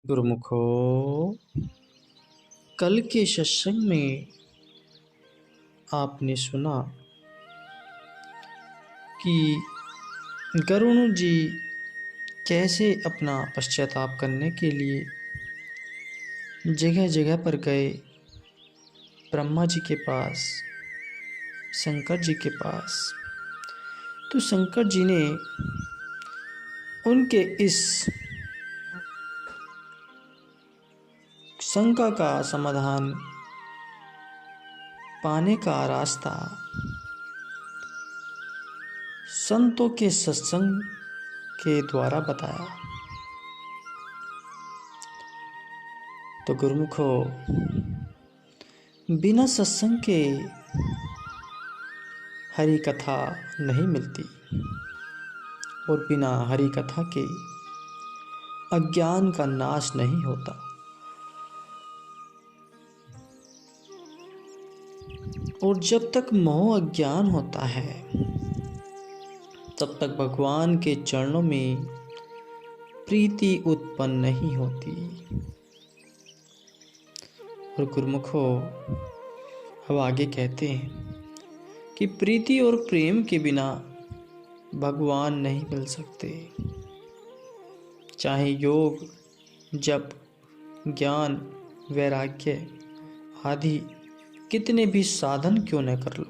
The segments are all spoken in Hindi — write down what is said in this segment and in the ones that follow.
गुरुमुखो, कल के सत्संग में आपने सुना कि गरुण जी कैसे अपना पश्चाताप करने के लिए जगह जगह पर गए, ब्रह्मा जी के पास, शंकर जी के पास। तो शंकर जी ने उनके इस शंका का समाधान पाने का रास्ता संतों के सत्संग के द्वारा बताया। तो गुरुमुखो, बिना सत्संग के हरि कथा नहीं मिलती और बिना हरि कथा के अज्ञान का नाश नहीं होता। और जब तक मोह अज्ञान होता है तब तक भगवान के चरणों में प्रीति उत्पन्न नहीं होती। और गुरुमुखो, अब आगे कहते हैं कि प्रीति और प्रेम के बिना भगवान नहीं मिल सकते। चाहे योग, जप, ज्ञान, वैराग्य आदि कितने भी साधन क्यों न कर लो।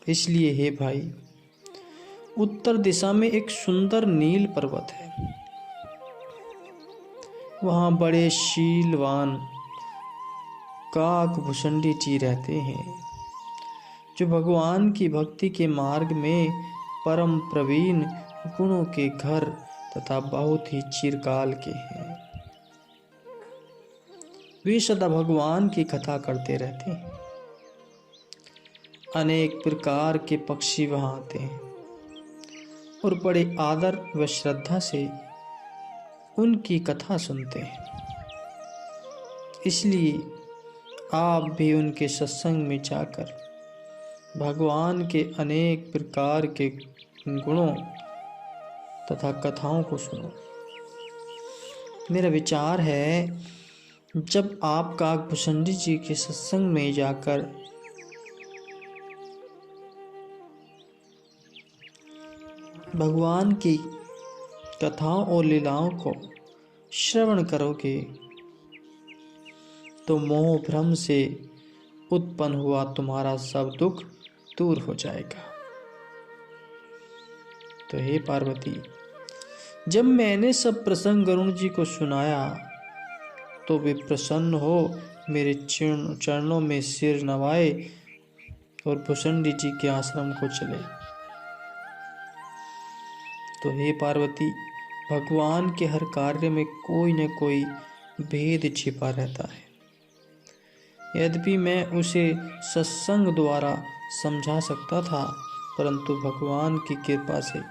इसलिए हे भाई, उत्तर दिशा में एक सुंदर नील पर्वत है। वहाँ बड़े शीलवान काकभूषणी जी रहते हैं, जो भगवान की भक्ति के मार्ग में परम प्रवीण, गुणों के घर तथा बहुत ही चिरकाल के हैं। वे सदा भगवान की कथा करते रहते हैं। अनेक प्रकार के पक्षी वहां आते हैं और बड़े आदर व श्रद्धा से उनकी कथा सुनते हैं। इसलिए आप भी उनके सत्संग में जाकर भगवान के अनेक प्रकार के गुणों तथा कथाओं को सुनो। मेरा विचार है, जब आप काकभूषणी जी के सत्संग में जाकर भगवान की कथाओं और लीलाओं को श्रवण करोगे तो मोह भ्रम से उत्पन्न हुआ तुम्हारा सब दुख दूर हो जाएगा। तो हे पार्वती, जब मैंने सब प्रसंग गरुण जी को सुनाया तो वे प्रसन्न हो मेरे चरणों में सिर नवाए और भूषणी जी के आश्रम को चले। तो हे पार्वती, भगवान के हर कार्य में कोई न कोई भेद छिपा रहता है। यद्यपि मैं उसे सत्संग द्वारा समझा सकता था, परंतु भगवान की कृपा से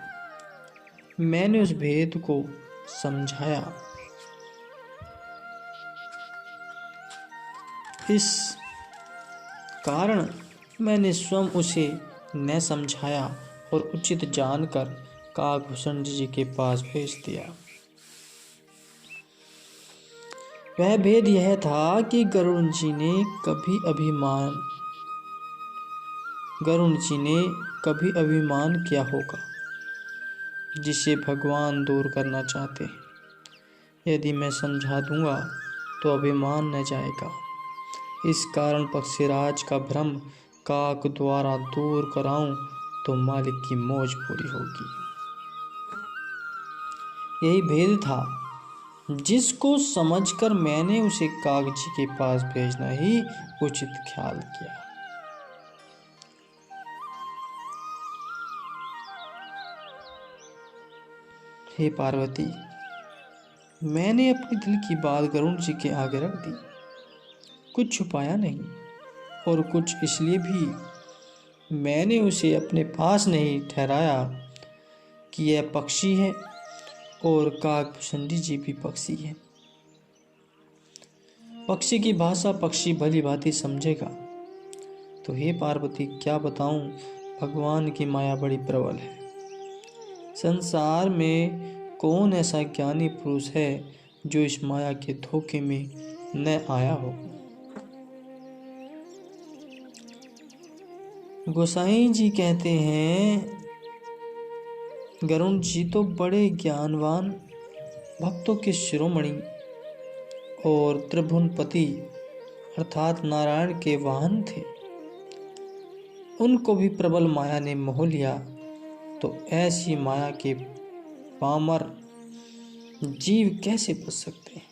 मैंने उस भेद को समझाया। इस कारण मैंने स्वयं उसे न समझाया और उचित जानकर काकभूषणी जी के पास भेज दिया। वह भेद यह था कि गरुण जी ने कभी अभिमान किया होगा, जिसे भगवान दूर करना चाहते हैं। यदि मैं समझा दूंगा तो अभिमान न जाएगा। इस कारण पक्षीराज का भ्रम काक द्वारा दूर कराऊं तो मालिक की मौज पूरी होगी। यही भेद था जिसको समझकर मैंने उसे काक जी के पास भेजना ही उचित ख्याल किया। हे पार्वती, मैंने अपने दिल की बात गरुण जी के आगे रख दी। कुछ छुपाया नहीं, और कुछ इसलिए भी मैंने उसे अपने पास नहीं ठहराया कि यह पक्षी है और काकभूषणी जी भी पक्षी है। पक्षी की भाषा पक्षी भली भांति समझेगा। तो हे पार्वती, क्या बताऊं, भगवान की माया बड़ी प्रबल है। संसार में कौन ऐसा ज्ञानी पुरुष है जो इस माया के धोखे में न आया हो। गोसाई जी कहते हैं, गरुण जी तो बड़े ज्ञानवान भक्तों के शिरोमणि और त्रिभुवनपति अर्थात नारायण के वाहन थे। उनको भी प्रबल माया ने मोह लिया, तो ऐसी माया के पामर जीव कैसे बच सकते हैं।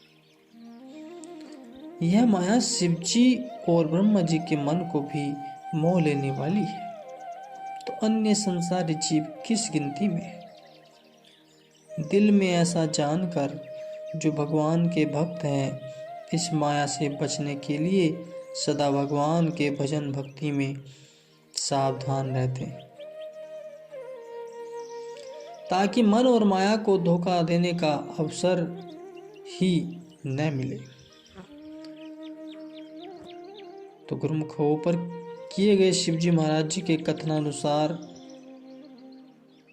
यह माया शिव जी और ब्रह्मा जी के मन को भी मोह लेने वाली है, तो अन्य संसारी जीव किस गिनती में है। दिल में ऐसा जानकर जो भगवान के भक्त हैं, इस माया से बचने के लिए सदा भगवान के भजन भक्ति में सावधान रहते हैं, ताकि मन और माया को धोखा देने का अवसर ही न मिले। तो गुरुमुखों पर किए गए शिवजी महाराज जी के कथनानुसार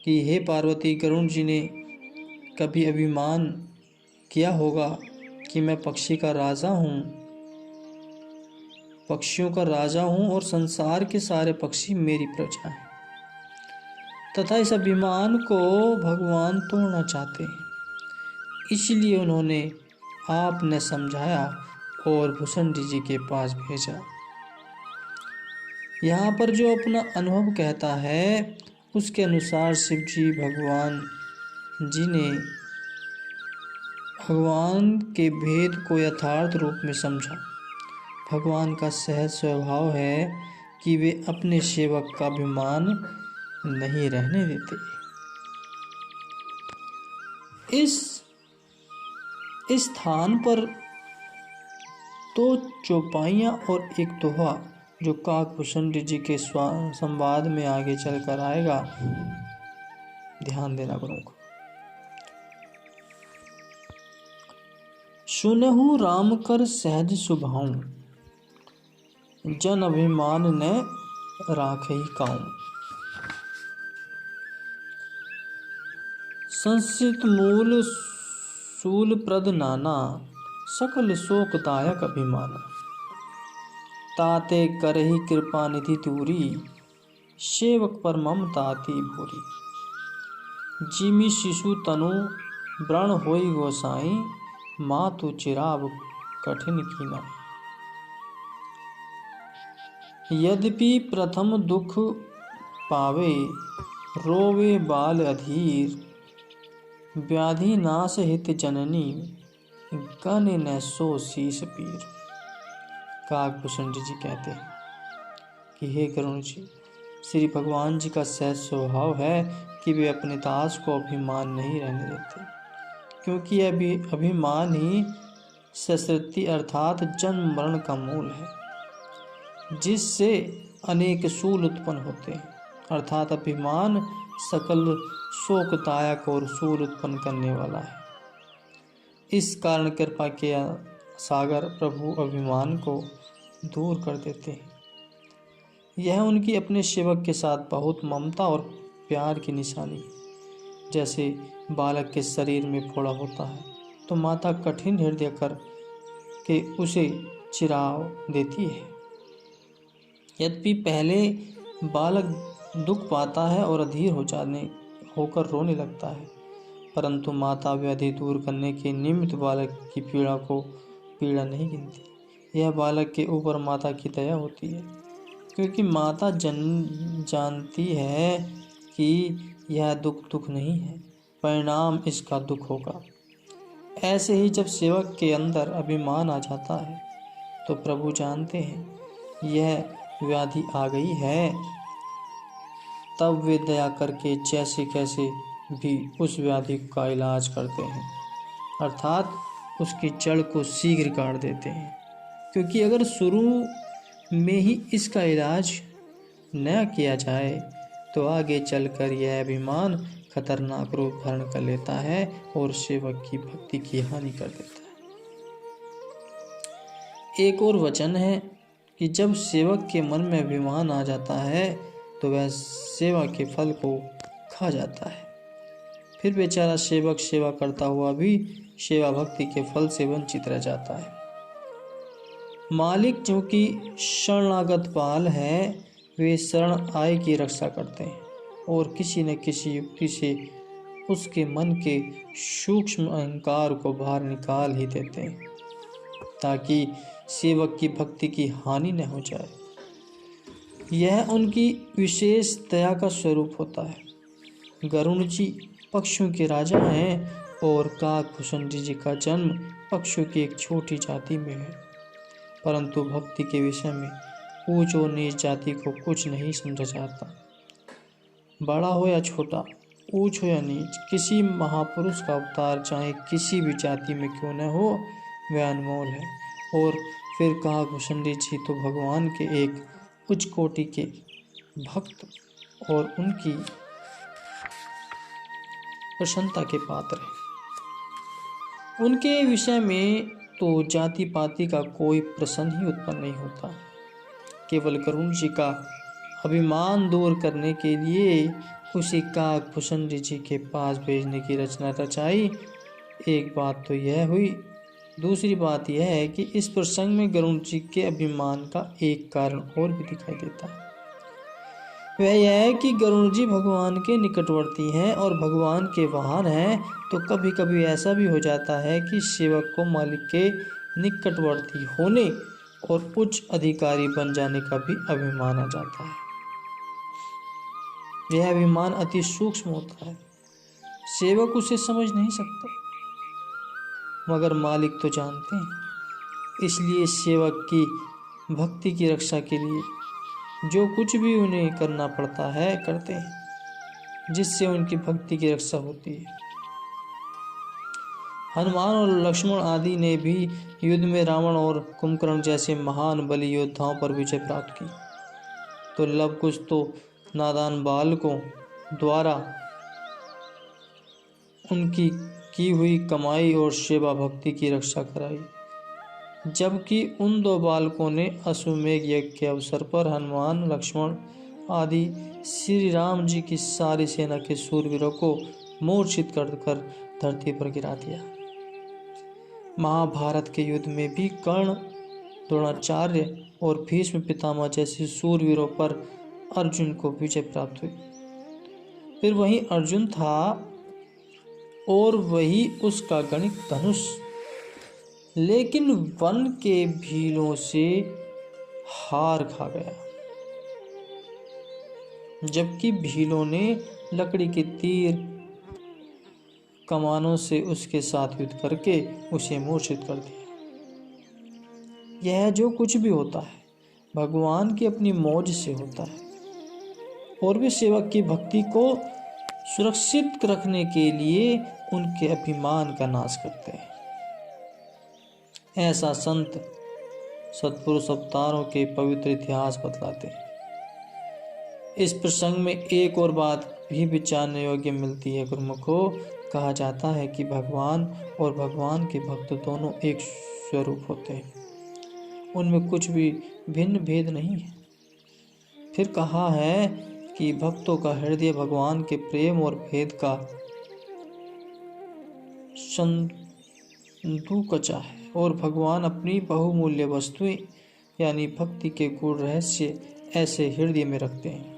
कि हे पार्वती, गरुण जी ने कभी अभिमान किया होगा कि मैं पक्षी का राजा हूँ, पक्षियों का राजा हूँ और संसार के सारे पक्षी मेरी प्रजा हैं, तथा इस अभिमान को भगवान तोड़ना चाहते हैं। इसलिए उन्होंने आपने समझाया और भूषणी जी के पास भेजा। यहाँ पर जो अपना अनुभव कहता है, उसके अनुसार शिव जी भगवान जी ने भगवान के भेद को यथार्थ रूप में समझा। भगवान का सहज स्वभाव है कि वे अपने सेवक का अभिमान नहीं रहने देते। इस स्थान पर दो चौपाइयाँ और एक दोहा जो काकभूषण जी के संवाद में आगे चलकर आएगा, ध्यान देना गुरुमुख। सुनहु राम कर सहज सुभाऊ, जन अभिमान ने राखई काऊ। संसित मूल शूल प्रद नाना, सकल शोकदायक अभिमाना। ताते करहि कृपा निधि दूरी, सेवक पर ममता अति भूरी। जिमि शिशु तनु व्रण होई गोसाई, मातु चिराब कठिन कीना। यद्यपि प्रथम दुख पावे, रोवे बाल अधीर। व्याधि नाश हित जननी, गन न सो शीस पीर। काकभूषण जी कहते हैं कि हे गरुण जी, श्री भगवान जी का सहज स्वभाव है कि वे अपने दास को अभिमान नहीं रहने देते, क्योंकि अभिमान ही सृष्टि अर्थात जन्म मरण का मूल है, जिससे अनेक शूल उत्पन्न होते हैं। अर्थात अभिमान सकल शोकदायक और शूल उत्पन्न करने वाला है। इस कारण कृपा के सागर प्रभु अभिमान को दूर कर देते हैं। यह उनकी अपने सेवक के साथ बहुत ममता और प्यार की निशानी है। जैसे बालक के शरीर में फोड़ा होता है तो माता कठिन हृदय कर के उसे चिराव देती है। यद्यपि पहले बालक दुख पाता है और अधीर होकर रोने लगता है, परंतु माता व्याधि दूर करने के निमित्त बालक की पीड़ा को पीड़ा नहीं गिनती। यह बालक के ऊपर माता की दया होती है, क्योंकि माता जानती है कि यह दुख नहीं है, परिणाम इसका दुख होगा। ऐसे ही जब सेवक के अंदर अभिमान आ जाता है तो प्रभु जानते हैं यह व्याधि आ गई है, तब वे दया करके जैसे कैसे भी उस व्याधि का इलाज करते हैं, अर्थात उसकी जड़ को शीघ्र काट देते हैं। क्योंकि अगर शुरू में ही इसका इलाज न किया जाए तो आगे चलकर यह अभिमान खतरनाक रूप धारण कर लेता है और सेवक की भक्ति की हानि कर देता है। एक और वचन है कि जब सेवक के मन में अभिमान आ जाता है तो वह सेवा के फल को खा जाता है। फिर बेचारा सेवक सेवा करता हुआ भी सेवा भक्ति के फल से वंचित रह जाता है। मालिक जो कि शरणागत पाल है, वे शरण आय की रक्षा करते हैं और किसी न किसी युक्ति से उसके मन के सूक्ष्म अहंकार को बाहर निकाल ही देते हैं, ताकि सेवक की भक्ति की हानि न हो जाए। यह उनकी विशेष दया का स्वरूप होता है। गरुड़ जी पक्षियों के राजा हैं और काकभूषणी जी का जन्म पक्षियों की एक छोटी जाति में है, परंतु भक्ति के विषय में ऊंच और नीच जाति को कुछ नहीं समझा जाता। बड़ा हो या छोटा, ऊंच हो या नीच, किसी महापुरुष का अवतार चाहे किसी भी जाति में क्यों न हो, वह अनमोल है। और फिर काकभूषणी जी तो भगवान के एक उच्च कोटि के भक्त और उनकी प्रसन्नता के पात्र हैं। उनके विषय में तो जाति पाति का कोई प्रश्न ही उत्पन्न नहीं होता। केवल गरुड़ जी का अभिमान दूर करने के लिए उसी काकभूषणी जी के पास भेजने की रचना रचाई। एक बात तो यह हुई। दूसरी बात यह है कि इस प्रसंग में गरुड़ जी के अभिमान का एक कारण और भी दिखाई देता है। वह यह है कि गरुड़ जी भगवान के निकटवर्ती हैं और भगवान के वाहन हैं, तो कभी कभी ऐसा भी हो जाता है कि सेवक को मालिक के निकटवर्ती होने और उच्च अधिकारी बन जाने का भी अभिमान आ जाता है। यह अभिमान अति सूक्ष्म होता है, सेवक उसे समझ नहीं सकता, मगर मालिक तो जानते हैं। इसलिए सेवक की भक्ति की रक्षा के लिए जो कुछ भी उन्हें करना पड़ता है करते हैं, जिससे उनकी भक्ति की रक्षा होती है। हनुमान और लक्ष्मण आदि ने भी युद्ध में रावण और कुंभकर्ण जैसे महान बलि योद्धाओं पर विजय प्राप्त की, तो लव कुश तो नादान बालकों द्वारा उनकी की हुई कमाई और सेवा भक्ति की रक्षा कराई, जबकि उन दो बालकों ने अश्वमेघ यज्ञ के अवसर पर हनुमान लक्ष्मण आदि श्री राम जी की सारी सेना के शूरवीरों को मूर्छित कर धरती पर गिरा दिया। महाभारत के युद्ध में भी कर्ण, द्रोणाचार्य और भीष्म पितामह जैसे शूरवीरों पर अर्जुन को विजय प्राप्त हुई। फिर वही अर्जुन था और वही उसका गणित धनुष, लेकिन वन के भीलों से हार खा गया, जबकि भीलों ने लकड़ी के तीर कमानों से उसके साथ युद्ध करके उसे मूर्छित कर दिया। यह जो कुछ भी होता है भगवान की अपनी मौज से होता है, और वे सेवक की भक्ति को सुरक्षित रखने के लिए उनके अभिमान का नाश करते हैं। ऐसा संत सत्पुरुष अवतारों के पवित्र इतिहास बतलाते हैं। इस प्रसंग में एक और बात भी विचारने योग्य मिलती है। गुरुमुखों, कहा जाता है कि भगवान और भगवान के भक्त दोनों एक स्वरूप होते हैं, उनमें कुछ भी भिन्न भेद नहीं है। फिर कहा है कि भक्तों का हृदय भगवान के प्रेम और भेद का संदूकचा है, और भगवान अपनी बहुमूल्य वस्तुएं यानी भक्ति के गुण रहस्य ऐसे हृदय में रखते हैं।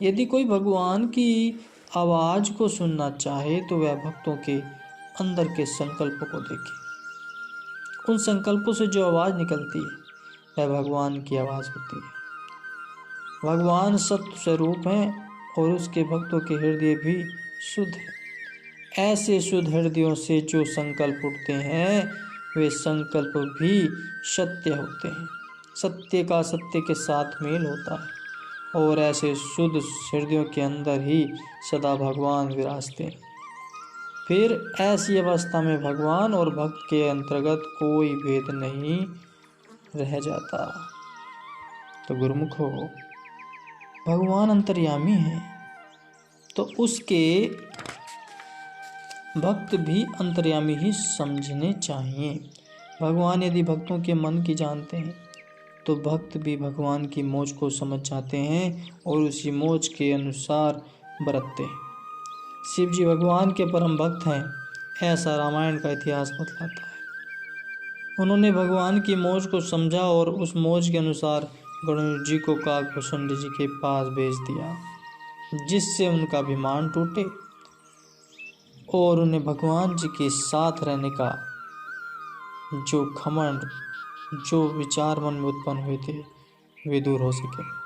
यदि कोई भगवान की आवाज को सुनना चाहे तो वह भक्तों के अंदर के संकल्पों को देखे। उन संकल्पों से जो आवाज निकलती है वह भगवान की आवाज होती है। भगवान सत्य स्वरूप हैं और उसके भक्तों के हृदय भी शुद्ध है। ऐसे शुद्ध हृदयों से जो संकल्प उठते हैं वे संकल्प भी सत्य होते हैं। सत्य का सत्य के साथ मेल होता है, और ऐसे शुद्ध हृदयों के अंदर ही सदा भगवान विराजते हैं। फिर ऐसी अवस्था में भगवान और भक्त के अंतर्गत कोई भेद नहीं रह जाता। तो गुरुमुखो, भगवान अंतर्यामी है तो उसके भक्त भी अंतर्यामी ही समझने चाहिए। भगवान यदि भक्तों के मन की जानते हैं तो भक्त भी भगवान की मौज को समझ जाते हैं और उसी मौज के अनुसार बरतते हैं। शिव जी भगवान के परम भक्त हैं, ऐसा रामायण का इतिहास बतलाता है। उन्होंने भगवान की मौज को समझा और उस मौज के अनुसार गणेश जी को काकभूषण जी के पास भेज दिया, जिससे उनका अभिमान टूटे और उन्हें भगवान जी के साथ रहने का जो घमंड, जो विचार मन में उत्पन्न हुए थे, वे दूर हो सके।